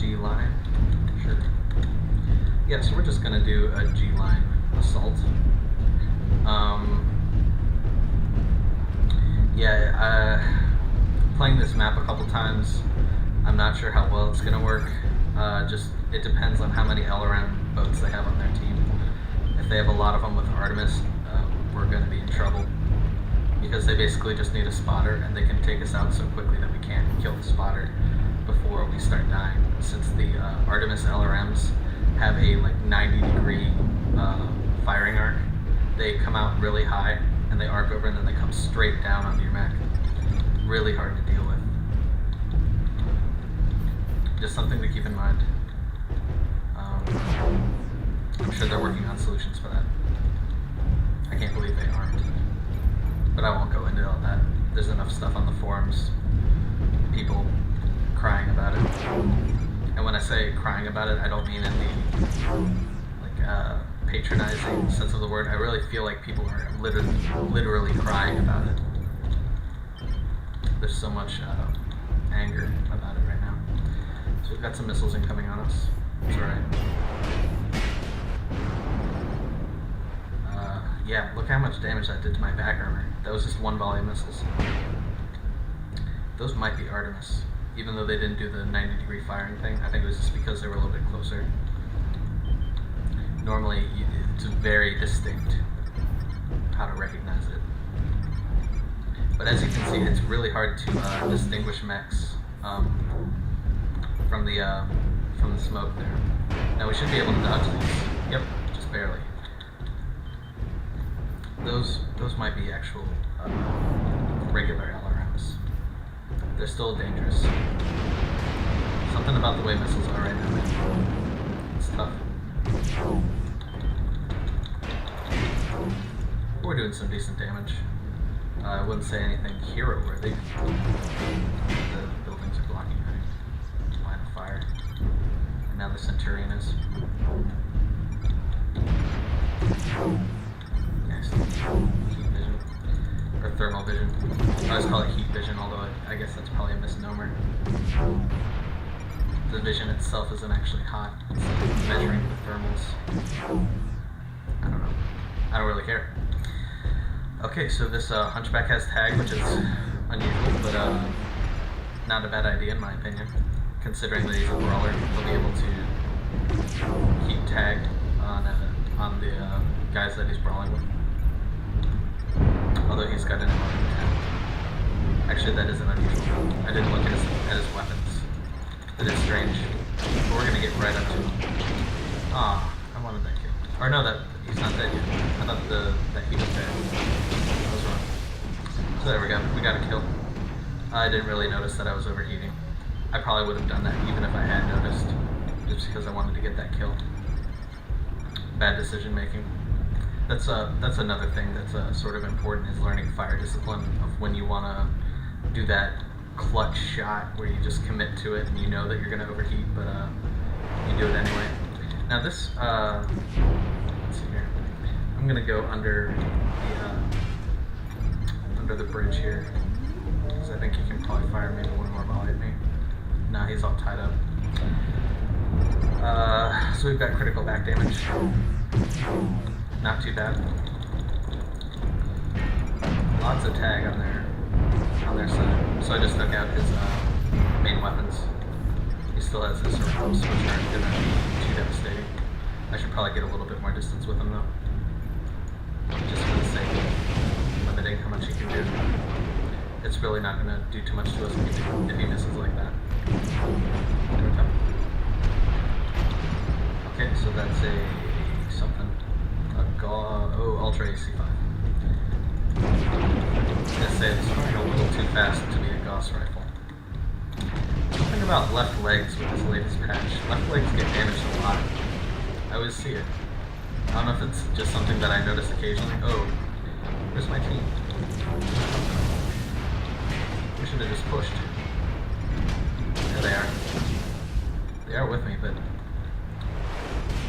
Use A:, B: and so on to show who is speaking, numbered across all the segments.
A: G line. Sure. Yeah, so we're just gonna do a G line assault. Playing this map a couple times, I'm not sure how well it's gonna work. It depends on how many LRM boats they have on their team. If they have a lot of them with Artemis, we're gonna be in trouble because they basically just need a spotter and they can take us out so quickly that we can't kill the spotter before we start dying. Since the Artemis LRMs have a like 90-degree firing arc, they come out really high and they arc over and then they come straight down onto your mech. Really hard to deal with. Just something to keep in mind. I'm sure they're working on solutions for that. I can't believe they aren't. But I won't go into all that. There's enough stuff on the forums. People crying about it. And when I say crying about it, I don't mean in the patronizing sense of the word. I really feel like people are literally crying about it. There's so much anger about it right now. So we've got some missiles incoming on us. It's alright. Yeah, look how much damage that did to my back armor. That was just one volley of missiles. Those might be Artemis. Even though they didn't do the 90-degree firing thing, I think it was just because they were a little bit closer. Normally, it's very distinct how to recognize it. But as you can see, it's really hard to distinguish mechs from the smoke there. Now we should be able to dodge these. Yep, just barely. Those might be actual regular LRMs. They're still dangerous. Something about the way missiles are right now. It's tough. We're doing some decent damage. I wouldn't say anything hero-worthy. The buildings are blocking my line of fire. And now the Centurion is. Nice. Heat vision. Or thermal vision. I always call it heat vision, although I guess that's probably a misnomer. The vision itself isn't actually hot. It's measuring the thermals. I don't know. I don't really care. Okay, so this Hunchback has tag, which is unusual, but not a bad idea in my opinion. Considering that he's a brawler, he'll be able to keep tagged on the guys that he's brawling with. Although he's got an M110. Actually, that isn't unusual. I didn't look at his weapons. That is strange. But we're gonna get right up to him. Ah, I wanted that kill. Or no, he's not dead yet. I thought that he was dead. I was wrong. So there we go. We got a kill. I didn't really notice that I was overheating. I probably would have done that even if I had noticed, just because I wanted to get that kill. Bad decision making. That's another thing that's sort of important, is learning fire discipline of when you want to do that clutch shot where you just commit to it and you know that you're going to overheat, but you do it anyway. Now this, let's see here. I'm going to go under the bridge here, because I think he can probably fire maybe one more volley at me. Nah, he's all tied up. So we've got critical back damage. Not too bad. Lots of tag on their side. So I just took out his main weapons. He still has his switch aren't gonna be too devastating. I should probably get a little bit more distance with him though. Just for the sake of limiting how much he can do. It's really not gonna do too much to us if he misses like that. There we go. Okay, so that's a something. Ultra AC5. I'm gonna say this is running a little too fast to be a Gauss rifle. Something about left legs with this latest patch. Left legs get damaged a lot. I always see it. I don't know if it's just something that I notice occasionally. Oh, where's my team? We should have just pushed. There they are. They are with me, but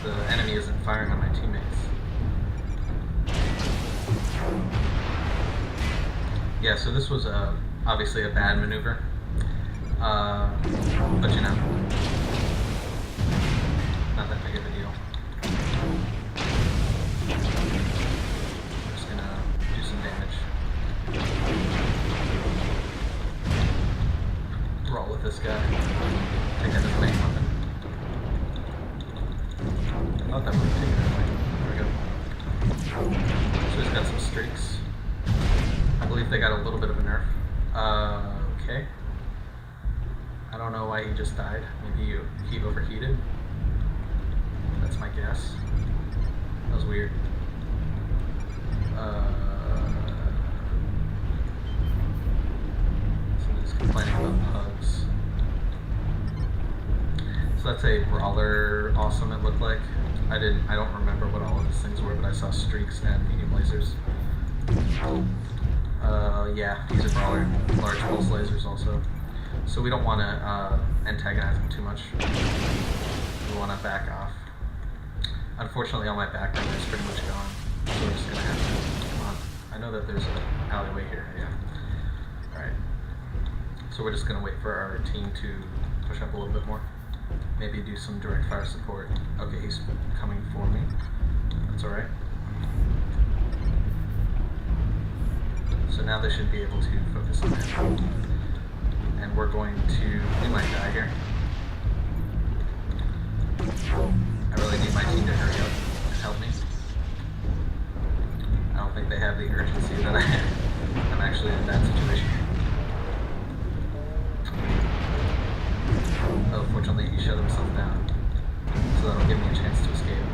A: the enemy isn't firing on my teammates. Yeah, so this was obviously a bad maneuver, but you know, take out his main weapon. I thought that would have taken it away. There we go. So he's got some streaks. I believe they got a little bit of a nerf. Okay. I don't know why he just died. Maybe he overheated. That's my guess. That was weird. Somebody's complaining about hugs. So that's a brawler awesome, it looked like. I don't remember what all of these things were, but I saw streaks and medium lasers. Yeah, these are brawler. Large pulse lasers also. So we don't want to antagonize them too much. We want to back off. Unfortunately, all my background is pretty much gone. So we're just going to have to... Come on. I know that there's an alleyway here. Yeah. Alright. So we're just going to wait for our team to push up a little bit more. Maybe do some direct fire support. Okay, he's coming for me. That's alright. So now they should be able to focus on it. And we're going to... We might die here. I really need my team to hurry up and help me. I don't think they have the urgency that I have. I'm actually in a bad situation. Oh, fortunately he shut himself down. So that'll give me a chance to escape.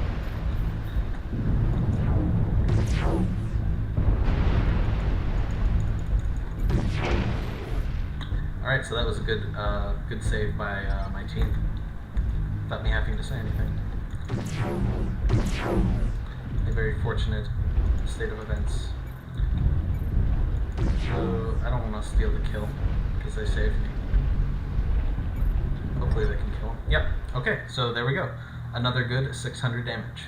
A: Alright, so that was a good save by my team. Without me having to say anything. A very fortunate state of events. So I don't want to steal the kill because they saved me. Hopefully they can kill him. Yep. Okay, so there we go. Another good 600 damage.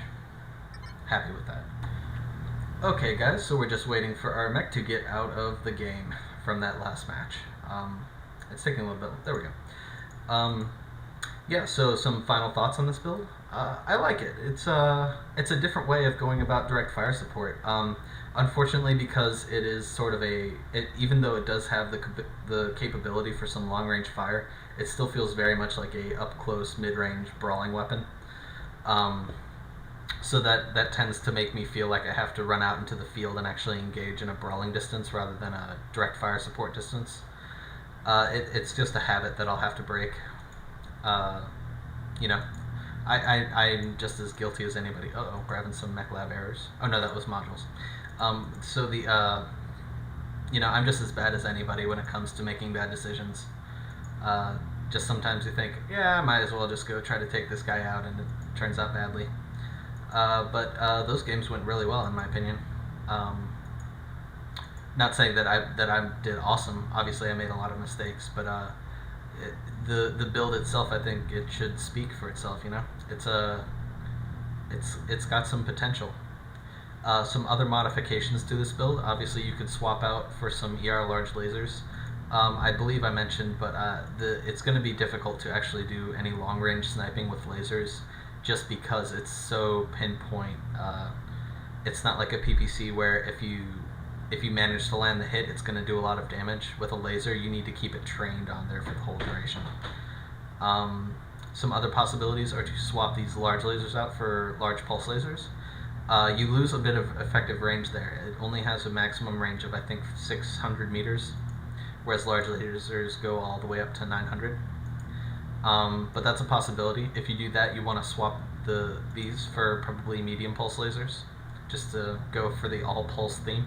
A: Happy with that. Okay guys, so we're just waiting for our mech to get out of the game from that last match. It's taking a little bit. There we go. Yeah, so some final thoughts on this build. I like it. It's a different way of going about direct fire support. Unfortunately, because it is sort of even though it does have the capability for some long-range fire, it still feels very much like a up-close, mid-range brawling weapon. So that tends to make me feel like I have to run out into the field and actually engage in a brawling distance rather than a direct fire support distance. It's just a habit that I'll have to break. You know, I'm just as guilty as anybody. Uh-oh, we're having some mech lab errors. Oh no, that was modules. So you know, I'm just as bad as anybody when it comes to making bad decisions. Just sometimes you think, yeah, I might as well just go try to take this guy out, and it turns out badly. But those games went really well, in my opinion. Not saying that I did awesome. Obviously, I made a lot of mistakes, but the build itself, I think it should speak for itself. You know, it's got some potential. Some other modifications to this build. Obviously, you could swap out for some ER large lasers. I believe I mentioned, but it's going to be difficult to actually do any long range sniping with lasers, just because it's so pinpoint. It's not like a PPC where if you manage to land the hit, it's going to do a lot of damage. With a laser, you need to keep it trained on there for the whole duration. Some other possibilities are to swap these large lasers out for large pulse lasers. You lose a bit of effective range there. It only has a maximum range of, I think, 600 meters, whereas large lasers go all the way up to 900. But that's a possibility. If you do that, you want to swap these for probably medium pulse lasers, just to go for the all pulse theme.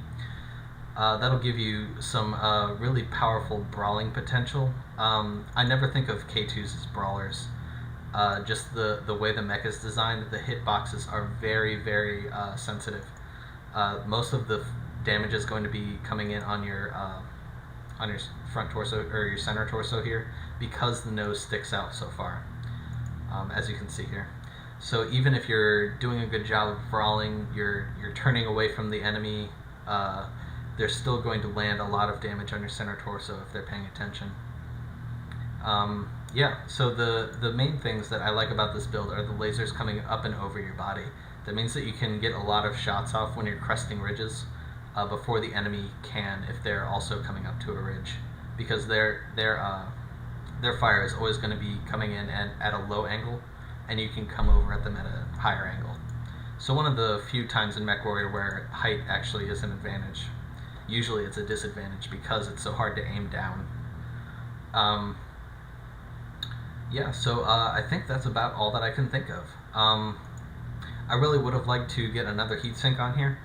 A: That'll give you some really powerful brawling potential. I never think of K2s as brawlers. Just the way the mech is designed, the hitboxes are very, very sensitive. Most of the damage is going to be coming in on your front torso, or your center torso here, because the nose sticks out so far, as you can see here. So even if you're doing a good job of brawling, you're turning away from the enemy, they're still going to land a lot of damage on your center torso if they're paying attention. Yeah, so the main things that I like about this build are the lasers coming up and over your body. That means that you can get a lot of shots off when you're cresting ridges before the enemy can, if they're also coming up to a ridge, because their their fire is always going to be coming in at a low angle, and you can come over at them at a higher angle. So one of the few times in MechWarrior where height actually is an advantage. Usually it's a disadvantage because it's so hard to aim down. Yeah, so I think that's about all that I can think of. I really would have liked to get another heatsink on here.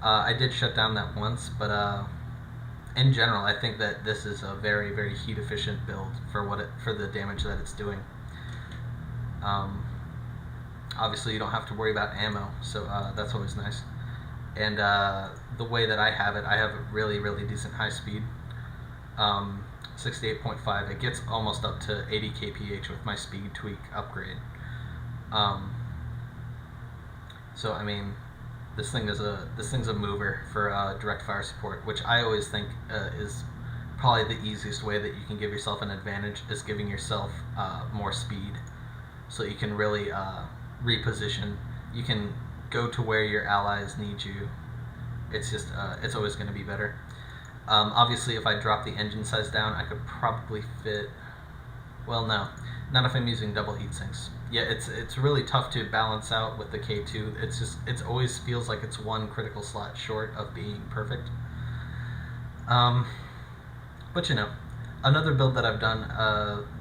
A: I did shut down that once, but in general, I think that this is a very, very heat efficient build for the damage that it's doing. Obviously, you don't have to worry about ammo, so that's always nice. And the way that I have a really, really decent high speed. 68.5. It gets almost up to 80 kph with my speed tweak upgrade. So I mean, this thing's a mover for direct fire support, which I always think is probably the easiest way that you can give yourself an advantage, is giving yourself more speed, so you can really reposition. You can go to where your allies need you. It's just it's always going to be better. Obviously, if I drop the engine size down, I could probably fit. Well, no, not if I'm using double heat sinks. Yeah, it's really tough to balance out with the K2. It always feels like it's one critical slot short of being perfect. But you know, another build that I've done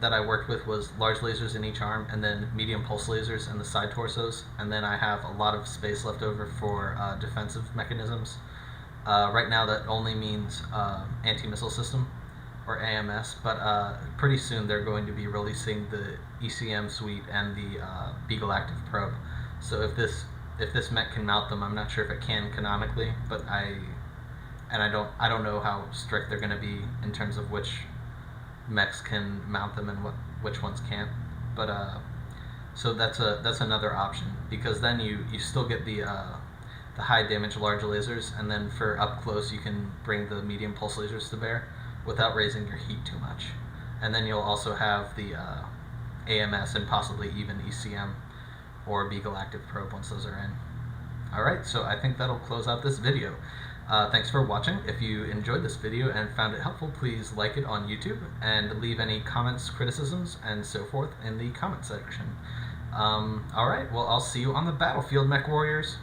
A: that I worked with was large lasers in each arm, and then medium pulse lasers in the side torsos, and then I have a lot of space left over for defensive mechanisms. Right now that only means anti-missile system, or AMS, but pretty soon they're going to be releasing the ECM suite and the Beagle Active Probe. So if this mech can mount them, I'm not sure if it can canonically, but I don't know how strict they're going to be in terms of which mechs can mount them and which ones can't. But so that's another option, because then you still get the high damage large lasers, and then for up close you can bring the medium pulse lasers to bear without raising your heat too much. And then you'll also have the AMS and possibly even ECM or Beagle Active Probe once those are in. Alright, so I think that'll close out this video. Thanks for watching. If you enjoyed this video and found it helpful, please like it on YouTube and leave any comments, criticisms, and so forth in the comment section. Alright, well, I'll see you on the battlefield, Mech Warriors.